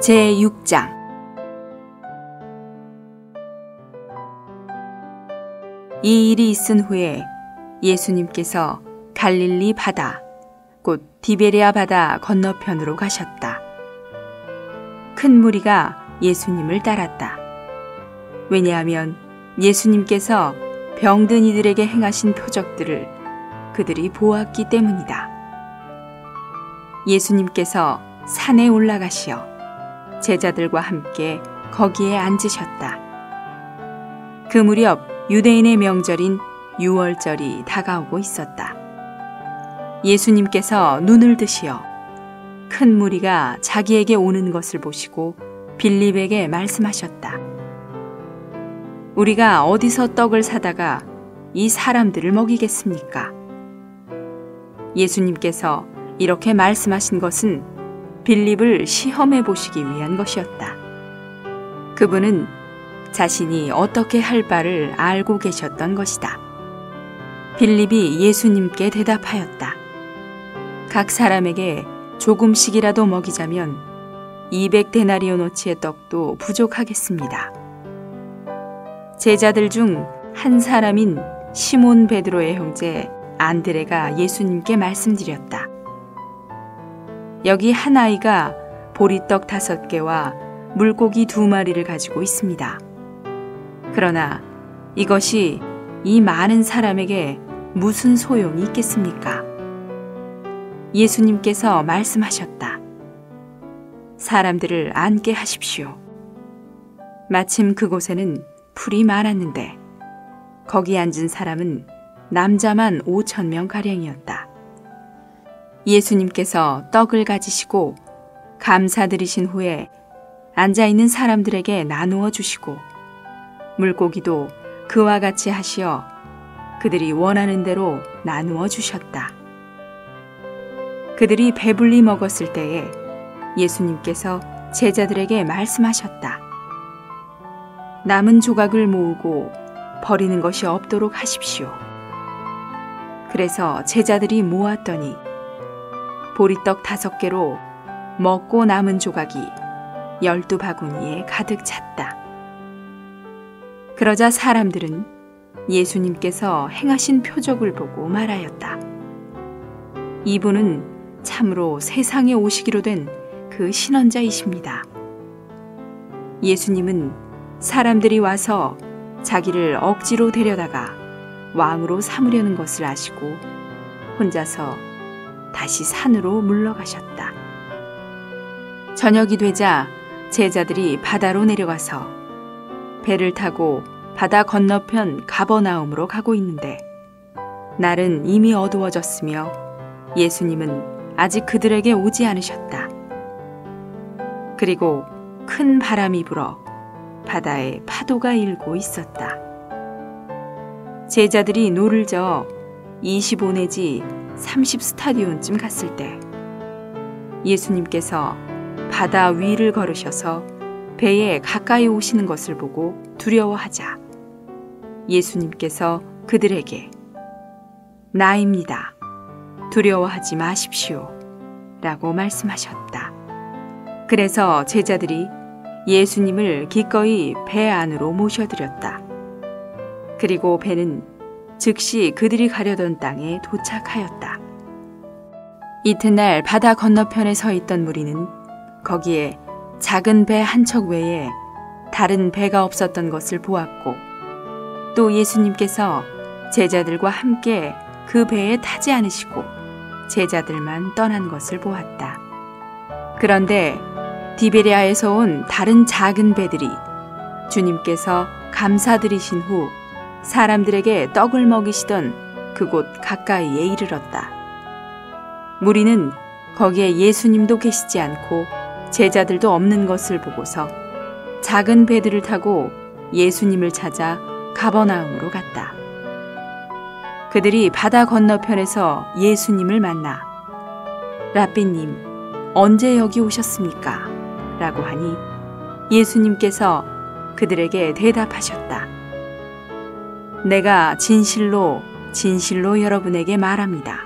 제6장. 이 일이 있은 후에 예수님께서 갈릴리 바다, 곧 디베랴 바다 건너편으로 가셨다. 큰 무리가 예수님을 따랐다. 왜냐하면 예수님께서 병든 이들에게 행하신 표적들을 그들이 보았기 때문이다. 예수님께서 산에 올라가시어 제자들과 함께 거기에 앉으셨다. 그 무렵 유대인의 명절인 유월절이 다가오고 있었다. 예수님께서 눈을 드시어 큰 무리가 자기에게 오는 것을 보시고 빌립에게 말씀하셨다. 우리가 어디서 떡을 사다가 이 사람들을 먹이겠습니까? 예수님께서 이렇게 말씀하신 것은 빌립을 시험해 보시기 위한 것이었다. 그분은 자신이 어떻게 할 바를 알고 계셨던 것이다. 빌립이 예수님께 대답하였다. 각 사람에게 조금씩이라도 먹이자면 200데나리오너치의 떡도 부족하겠습니다. 제자들 중 한 사람인 시몬 베드로의 형제 안드레가 예수님께 말씀드렸다. 여기 한 아이가 보리떡 5개와 물고기 2마리를 가지고 있습니다. 그러나 이것이 이 많은 사람에게 무슨 소용이 있겠습니까? 예수님께서 말씀하셨다. 사람들을 앉게 하십시오. 마침 그곳에는 풀이 많았는데 거기 앉은 사람은 남자만 5,000명가량이었다. 예수님께서 떡을 가지시고 감사드리신 후에 앉아있는 사람들에게 나누어 주시고 물고기도 그와 같이 하시어 그들이 원하는 대로 나누어 주셨다. 그들이 배불리 먹었을 때에 예수님께서 제자들에게 말씀하셨다. 남은 조각을 모으고 버리는 것이 없도록 하십시오. 그래서 제자들이 모았더니 보리떡 5개로 먹고 남은 조각이 12바구니에 가득 찼다. 그러자 사람들은 예수님께서 행하신 표적을 보고 말하였다. 이분은 참으로 세상에 오시기로 된 그 신원자이십니다. 예수님은 사람들이 와서 자기를 억지로 데려다가 왕으로 삼으려는 것을 아시고 혼자서 다시 산으로 물러가셨다. 저녁이 되자 제자들이 바다로 내려가서 배를 타고 바다 건너편 가버나움으로 가고 있는데 날은 이미 어두워졌으며 예수님은 아직 그들에게 오지 않으셨다. 그리고 큰 바람이 불어 바다에 파도가 일고 있었다. 제자들이 노를 저어 25 내지 30 스타디온쯤 갔을 때 예수님께서 바다 위를 걸으셔서 배에 가까이 오시는 것을 보고 두려워하자 예수님께서 그들에게 나입니다. 두려워하지 마십시오. 라고 말씀하셨다. 그래서 제자들이 예수님을 기꺼이 배 안으로 모셔드렸다. 그리고 배는 즉시 그들이 가려던 땅에 도착하였다. 이튿날 바다 건너편에 서 있던 무리는 거기에 작은 배 한 척 외에 다른 배가 없었던 것을 보았고 또 예수님께서 제자들과 함께 그 배에 타지 않으시고 제자들만 떠난 것을 보았다. 그런데 디베랴에서 온 다른 작은 배들이 주님께서 감사드리신 후 사람들에게 떡을 먹이시던 그곳 가까이에 이르렀다. 무리는 거기에 예수님도 계시지 않고 제자들도 없는 것을 보고서 작은 배들을 타고 예수님을 찾아 가버나움으로 갔다. 그들이 바다 건너편에서 예수님을 만나 라삐님, 언제 여기 오셨습니까? 라고 하니 예수님께서 그들에게 대답하셨다. 내가 진실로 진실로 여러분에게 말합니다.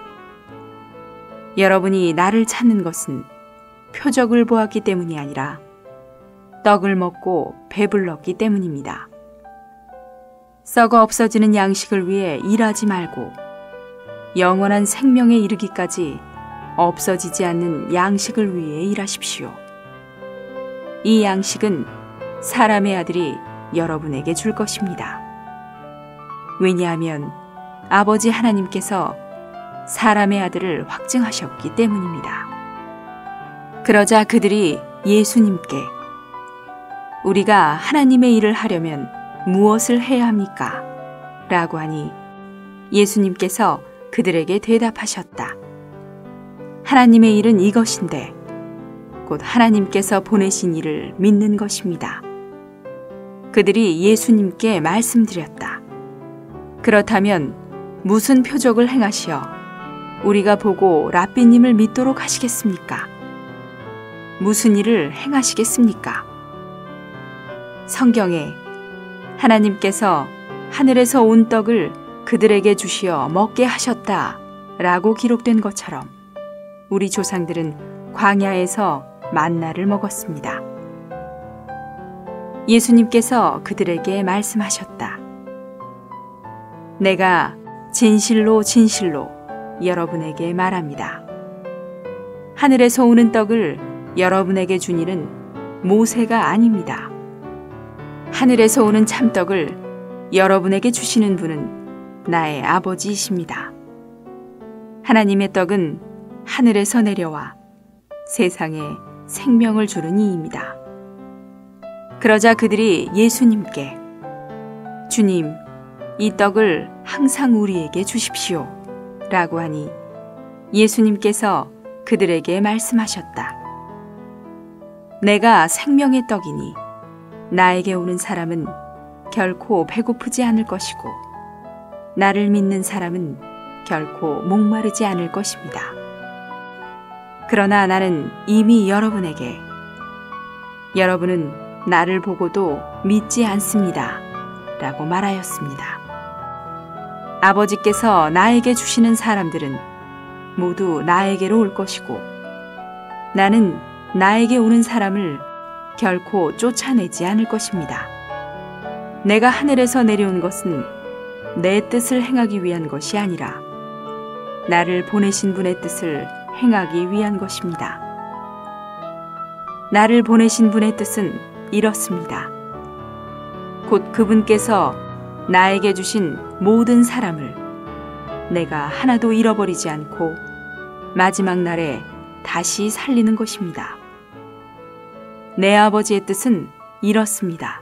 여러분이 나를 찾는 것은 표적을 보았기 때문이 아니라 떡을 먹고 배불렀기 때문입니다. 썩어 없어지는 양식을 위해 일하지 말고 영원한 생명에 이르기까지 없어지지 않는 양식을 위해 일하십시오. 이 양식은 사람의 아들이 여러분에게 줄 것입니다. 왜냐하면 아버지 하나님께서 사람의 아들을 확증하셨기 때문입니다. 그러자 그들이 예수님께 우리가 하나님의 일을 하려면 무엇을 해야 합니까? 라고 하니 예수님께서 그들에게 대답하셨다. 하나님의 일은 이것인데 곧 하나님께서 보내신 이를 믿는 것입니다. 그들이 예수님께 말씀드렸다. 그렇다면 무슨 표적을 행하시어 우리가 보고 랍비님을 믿도록 하시겠습니까? 무슨 일을 행하시겠습니까? 성경에 하나님께서 하늘에서 온 떡을 그들에게 주시어 먹게 하셨다 라고 기록된 것처럼 우리 조상들은 광야에서 만나를 먹었습니다. 예수님께서 그들에게 말씀하셨다. 내가 진실로 진실로 여러분에게 말합니다. 하늘에서 오는 떡을 여러분에게 준 이는 모세가 아닙니다. 하늘에서 오는 참떡을 여러분에게 주시는 분은 나의 아버지이십니다. 하나님의 떡은 하늘에서 내려와 세상에 생명을 주는 이입니다. 그러자 그들이 예수님께 주님, 이 떡을 항상 우리에게 주십시오 라고 하니 예수님께서 그들에게 말씀하셨다. 내가 생명의 떡이니 나에게 오는 사람은 결코 배고프지 않을 것이고 나를 믿는 사람은 결코 목마르지 않을 것입니다. 그러나 나는 이미 여러분에게 여러분은 나를 보고도 믿지 않습니다 라고 말하였습니다. 아버지께서 나에게 주시는 사람들은 모두 나에게로 올 것이고 나는 나에게 오는 사람을 결코 쫓아내지 않을 것입니다. 내가 하늘에서 내려온 것은 내 뜻을 행하기 위한 것이 아니라 나를 보내신 분의 뜻을 행하기 위한 것입니다. 나를 보내신 분의 뜻은 이렇습니다. 곧 그분께서 나에게 주신 모든 사람을 내가 하나도 잃어버리지 않고 마지막 날에 다시 살리는 것입니다. 내 아버지의 뜻은 이렇습니다.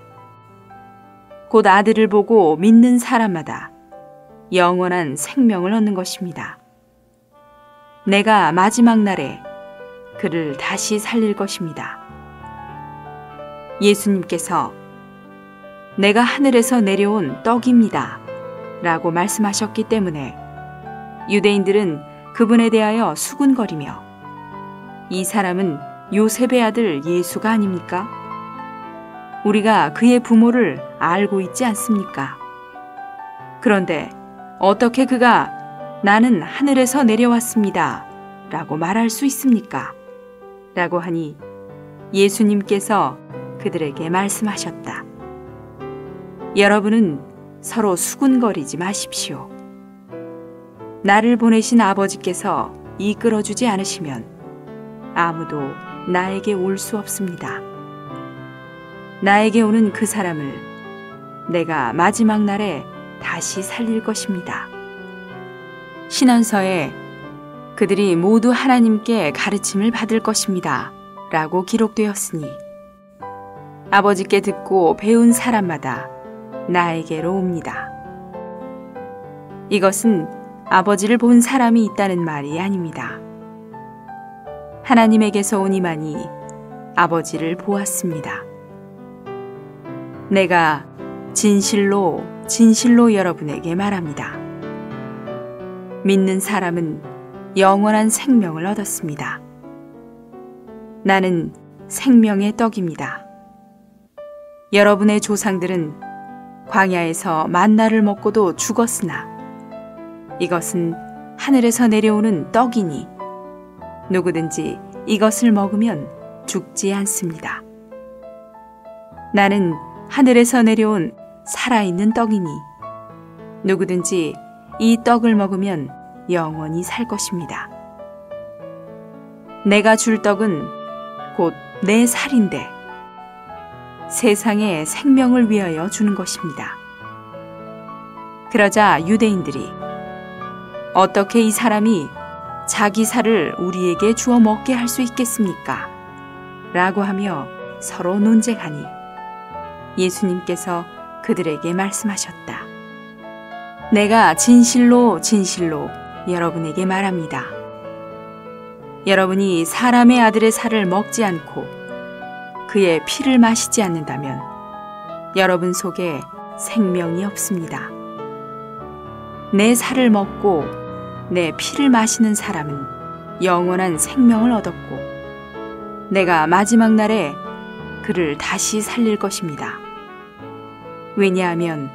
곧 아들을 보고 믿는 사람마다 영원한 생명을 얻는 것입니다. 내가 마지막 날에 그를 다시 살릴 것입니다. 예수님께서 내가 하늘에서 내려온 떡입니다 라고 말씀하셨기 때문에 유대인들은 그분에 대하여 수군거리며 이 사람은 요셉의 아들 예수가 아닙니까? 우리가 그의 부모를 알고 있지 않습니까? 그런데 어떻게 그가 나는 하늘에서 내려왔습니다 라고 말할 수 있습니까? 라고 하니 예수님께서 그들에게 말씀하셨다. 여러분은 서로 수군거리지 마십시오. 나를 보내신 아버지께서 이끌어주지 않으시면 아무도 나에게 올 수 없습니다. 나에게 오는 그 사람을 내가 마지막 날에 다시 살릴 것입니다. 신언서에 그들이 모두 하나님께 가르침을 받을 것입니다 라고 기록되었으니 아버지께 듣고 배운 사람마다 나에게로 옵니다. 이것은 아버지를 본 사람이 있다는 말이 아닙니다. 하나님에게서 온 이만이 아버지를 보았습니다. 내가 진실로 진실로 여러분에게 말합니다. 믿는 사람은 영원한 생명을 얻었습니다. 나는 생명의 떡입니다. 여러분의 조상들은 광야에서 만나를 먹고도 죽었으나 이것은 하늘에서 내려오는 떡이니 누구든지 이것을 먹으면 죽지 않습니다. 나는 하늘에서 내려온 살아있는 떡이니 누구든지 이 떡을 먹으면 영원히 살 것입니다. 내가 줄 떡은 곧 내 살인데 세상에 생명을 위하여 주는 것입니다. 그러자 유대인들이 어떻게 이 사람이 자기 살을 우리에게 주어 먹게 할 수 있겠습니까? 라고 하며 서로 논쟁하니 예수님께서 그들에게 말씀하셨다. 내가 진실로 진실로 여러분에게 말합니다. 여러분이 사람의 아들의 살을 먹지 않고 그의 피를 마시지 않는다면 여러분 속에 생명이 없습니다. 내 살을 먹고 내 피를 마시는 사람은 영원한 생명을 얻었고 내가 마지막 날에 그를 다시 살릴 것입니다. 왜냐하면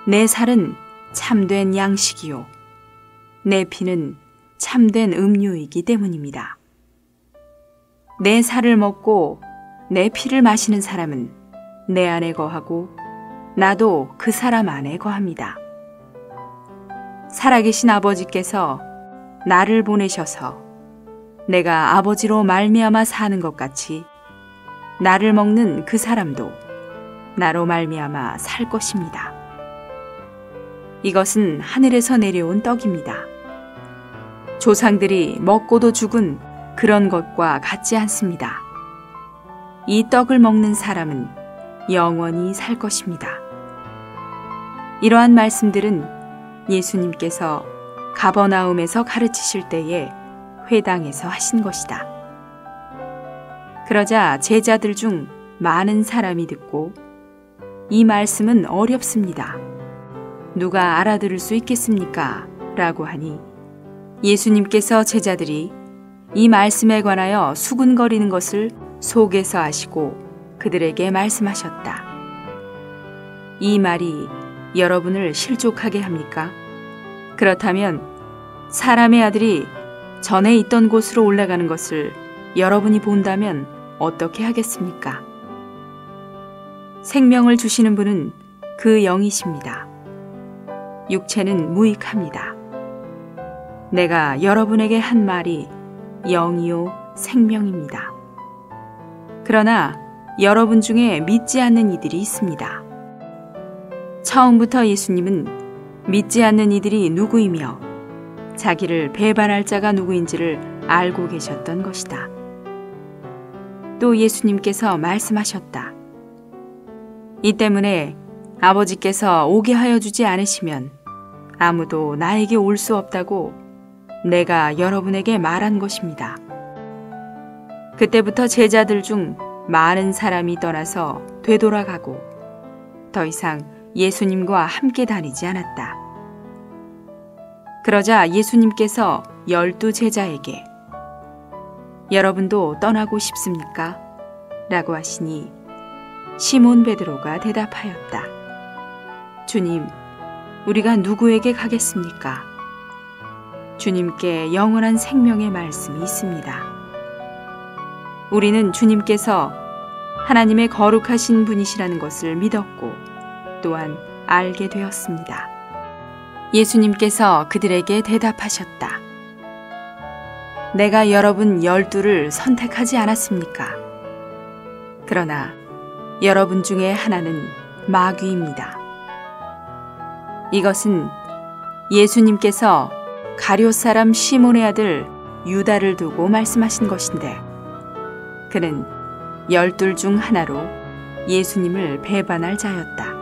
내 살은 참된 양식이요 내 피는 참된 음료이기 때문입니다. 내 살을 먹고 내 피를 마시는 사람은 내 안에 거하고 나도 그 사람 안에 거합니다. 살아계신 아버지께서 나를 보내셔서 내가 아버지로 말미암아 사는 것 같이 나를 먹는 그 사람도 나로 말미암아 살 것입니다. 이것은 하늘에서 내려온 떡입니다. 조상들이 먹고도 죽은 그런 것과 같지 않습니다. 이 떡을 먹는 사람은 영원히 살 것입니다. 이러한 말씀들은 예수님께서 가버나움에서 가르치실 때에 회당에서 하신 것이다. 그러자 제자들 중 많은 사람이 듣고 이 말씀은 어렵습니다. 누가 알아들을 수 있겠습니까? 라고 하니 예수님께서 제자들이 이 말씀에 관하여 수군거리는 것을 속에서 아시고 그들에게 말씀하셨다. 이 말이 여러분을 실족하게 합니까? 그렇다면 사람의 아들이 전에 있던 곳으로 올라가는 것을 여러분이 본다면 어떻게 하겠습니까? 생명을 주시는 분은 그 영이십니다. 육체는 무익합니다. 내가 여러분에게 한 말이 영이요 생명입니다. 그러나 여러분 중에 믿지 않는 이들이 있습니다. 처음부터 예수님은 믿지 않는 이들이 누구이며 자기를 배반할 자가 누구인지를 알고 계셨던 것이다. 또 예수님께서 말씀하셨다. 이 때문에 아버지께서 오게 하여 주지 않으시면 아무도 나에게 올 수 없다고 내가 여러분에게 말한 것입니다. 그때부터 제자들 중 많은 사람이 떠나서 되돌아가고 더 이상 예수님과 함께 다니지 않았다. 그러자 예수님께서 12 제자에게 여러분도 떠나고 싶습니까? 라고 하시니 시몬 베드로가 대답하였다. 주님, 우리가 누구에게 가겠습니까? 주님께 영원한 생명의 말씀이 있습니다. 우리는 주님께서 하나님의 거룩하신 분이시라는 것을 믿었고 또한 알게 되었습니다. 예수님께서 그들에게 대답하셨다. 내가 여러분 12를 선택하지 않았습니까? 그러나 여러분 중에 하나는 마귀입니다. 이것은 예수님께서 가룟 사람 시몬의 아들 유다를 두고 말씀하신 것인데 그는 12 중 하나로 예수님을 배반할 자였다.